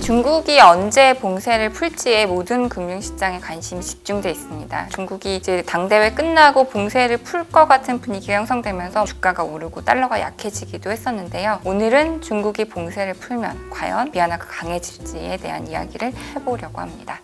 중국이 언제 봉쇄를 풀지에 모든 금융시장에 관심이 집중돼 있습니다. 중국이 이제 당대회 끝나고 봉쇄를 풀 것 같은 분위기가 형성되면서 주가가 오르고 달러가 약해지기도 했었는데요. 오늘은 중국이 봉쇄를 풀면 과연 위안화가 강해질지에 대한 이야기를 해보려고 합니다.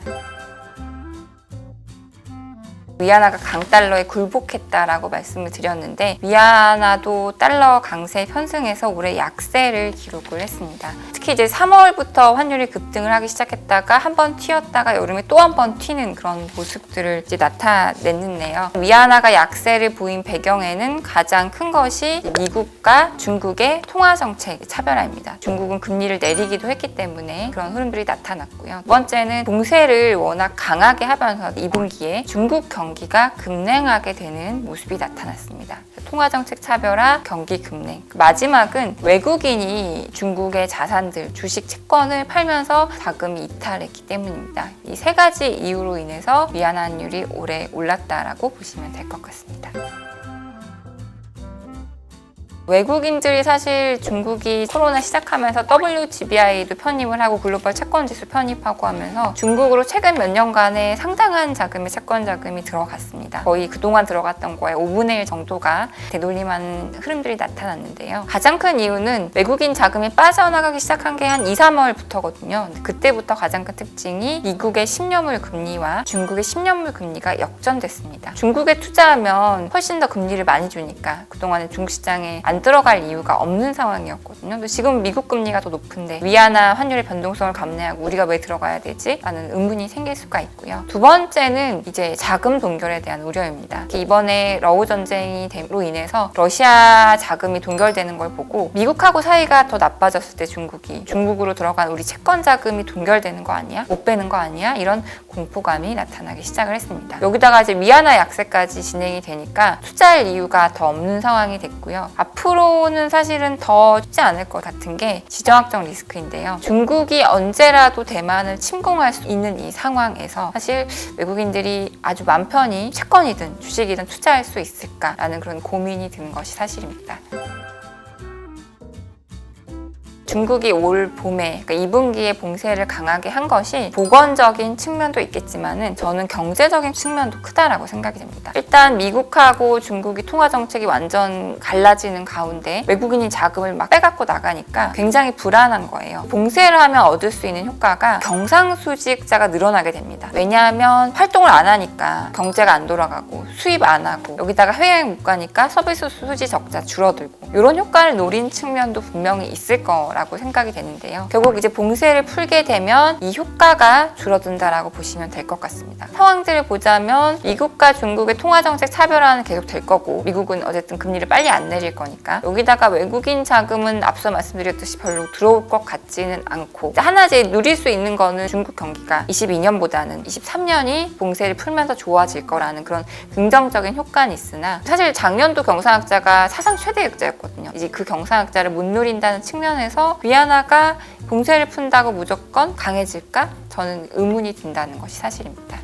위안화가 강달러에 굴복했다라고 말씀을 드렸는데 위안화도 달러 강세 편승해서 올해 약세를 기록을 했습니다. 특히 이제 3월부터 환율이 급등을 하기 시작했다가 한 번 튀었다가 여름에 또 한 번 튀는 그런 모습들을 이제 나타냈는데요. 위안화가 약세를 보인 배경에는 가장 큰 것이 미국과 중국의 통화 정책 차별화입니다. 중국은 금리를 내리기도 했기 때문에 그런 흐름들이 나타났고요. 두 번째는 봉쇄를 워낙 강하게 하면서 2분기에 중국 경기가 급냉하게 되는 모습이 나타났습니다. 통화정책 차별화, 경기 급냉. 마지막은 외국인이 중국의 자산들, 주식, 채권을 팔면서 자금이 이탈했기 때문입니다. 이 세 가지 이유로 인해서 위안화 환율이 올해 올랐다라고 보시면 될 것 같습니다. 외국인들이 사실 중국이 코로나 시작하면서 WGBI도 편입을 하고 글로벌 채권지수 편입하고 하면서 중국으로 최근 몇 년간에 상당한 자금의 채권 자금이 들어갔습니다. 거의 그동안 들어갔던 거에 5분의 1 정도가 되돌림하는 흐름들이 나타났는데요. 가장 큰 이유는 외국인 자금이 빠져나가기 시작한 게 한 2, 3월부터거든요. 그때부터 가장 큰 특징이 미국의 10년물 금리와 중국의 10년물 금리가 역전됐습니다. 중국에 투자하면 훨씬 더 금리를 많이 주니까 그동안에 중국 시장에 안 들어갈 이유가 없는 상황이었거든요. 근데 지금 미국 금리가 더 높은데 위안화 환율의 변동성을 감내하고 우리가 왜 들어가야 되지? 라는 의문이 생길 수가 있고요. 두 번째는 이제 자금 동결에 대한 우려입니다. 이번에 러우 전쟁으로 인해서 러시아 자금이 동결되는 걸 보고 미국하고 사이가 더 나빠졌을 때 중국으로 들어간 우리 채권 자금이 동결되는 거 아니야? 못 빼는 거 아니야? 이런 공포감이 나타나기 시작을 했습니다. 여기다가 이제 위안화 약세까지 진행이 되니까 투자할 이유가 더 없는 상황이 됐고요. 앞으로는 사실은 더 쉽지 않을 것 같은 게 지정학적 리스크인데요. 중국이 언제라도 대만을 침공할 수 있는 이 상황에서 사실 외국인들이 아주 맘 편히 채권이든 주식이든 투자할 수 있을까라는 그런 고민이 드는 것이 사실입니다. 중국이 올 봄에 그러니까 2분기에 봉쇄를 강하게 한 것이 보건적인 측면도 있겠지만은 저는 경제적인 측면도 크다라고 생각이 됩니다. 일단 미국하고 중국이 통화 정책이 완전 갈라지는 가운데 외국인이 자금을 막 빼갖고 나가니까 굉장히 불안한 거예요. 봉쇄를 하면 얻을 수 있는 효과가 경상수직자가 늘어나게 됩니다. 왜냐하면 활동을 안 하니까 경제가 안 돌아가고 수입 안 하고 여기다가 해외여행 못 가니까 서비스 수지 적자 줄어들고 이런 효과를 노린 측면도 분명히 있을 거라고 생각이 되는데요. 결국 이제 봉쇄를 풀게 되면 이 효과가 줄어든다라고 보시면 될 것 같습니다. 상황들을 보자면 미국과 중국의 통화정책 차별화는 계속 될 거고 미국은 어쨌든 금리를 빨리 안 내릴 거니까 여기다가 외국인 자금은 앞서 말씀드렸듯이 별로 들어올 것 같지는 않고 하나 이제 누릴 수 있는 거는 중국 경기가 22년보다는 23년이 봉쇄를 풀면서 좋아질 거라는 그런 긍정적인 효과는 있으나 사실 작년도 경상학자가 사상 최대 흑자였거든요. 이제 그 경상학자를 못 누린다는 측면에서 위안화가 봉쇄를 푼다고 무조건 강해질까? 저는 의문이 든다는 것이 사실입니다.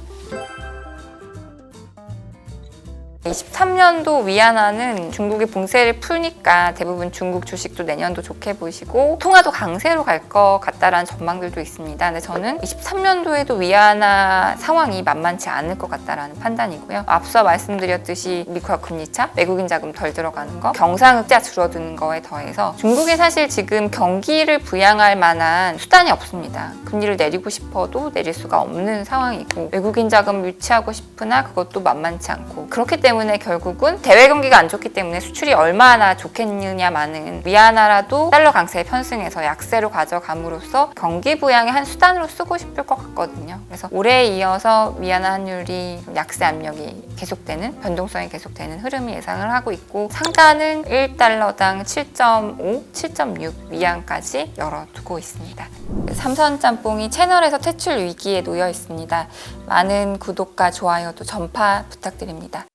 23년도 위안화는 중국이 봉쇄를 풀니까 대부분 중국 주식도 내년도 좋게 보시고 통화도 강세로 갈 것 같다라는 전망들도 있습니다. 근데 저는 23년도에도 위안화 상황이 만만치 않을 것 같다라는 판단이고요. 앞서 말씀드렸듯이 미국과 금리차, 외국인 자금 덜 들어가는 거, 경상흑자 줄어드는 거에 더해서 중국이 사실 지금 경기를 부양할 만한 수단이 없습니다. 금리를 내리고 싶어도 내릴 수가 없는 상황이고 외국인 자금 유치하고 싶으나 그것도 만만치 않고 그렇기 때문에 결국은 대외 경기가 안 좋기 때문에 수출이 얼마나 좋겠느냐마는 위안화라도 달러 강세에 편승해서 약세로 가져감으로써 경기 부양의 한 수단으로 쓰고 싶을 것 같거든요. 그래서 올해에 이어서 위안화 환율이 약세 압력이 계속되는 변동성이 계속되는 흐름이 예상을 하고 있고 상단은 1달러당 7.5, 7.6 위안까지 열어두고 있습니다. 삼선짬뽕이 채널에서 퇴출 위기에 놓여 있습니다. 많은 구독과 좋아요 또 전파 부탁드립니다.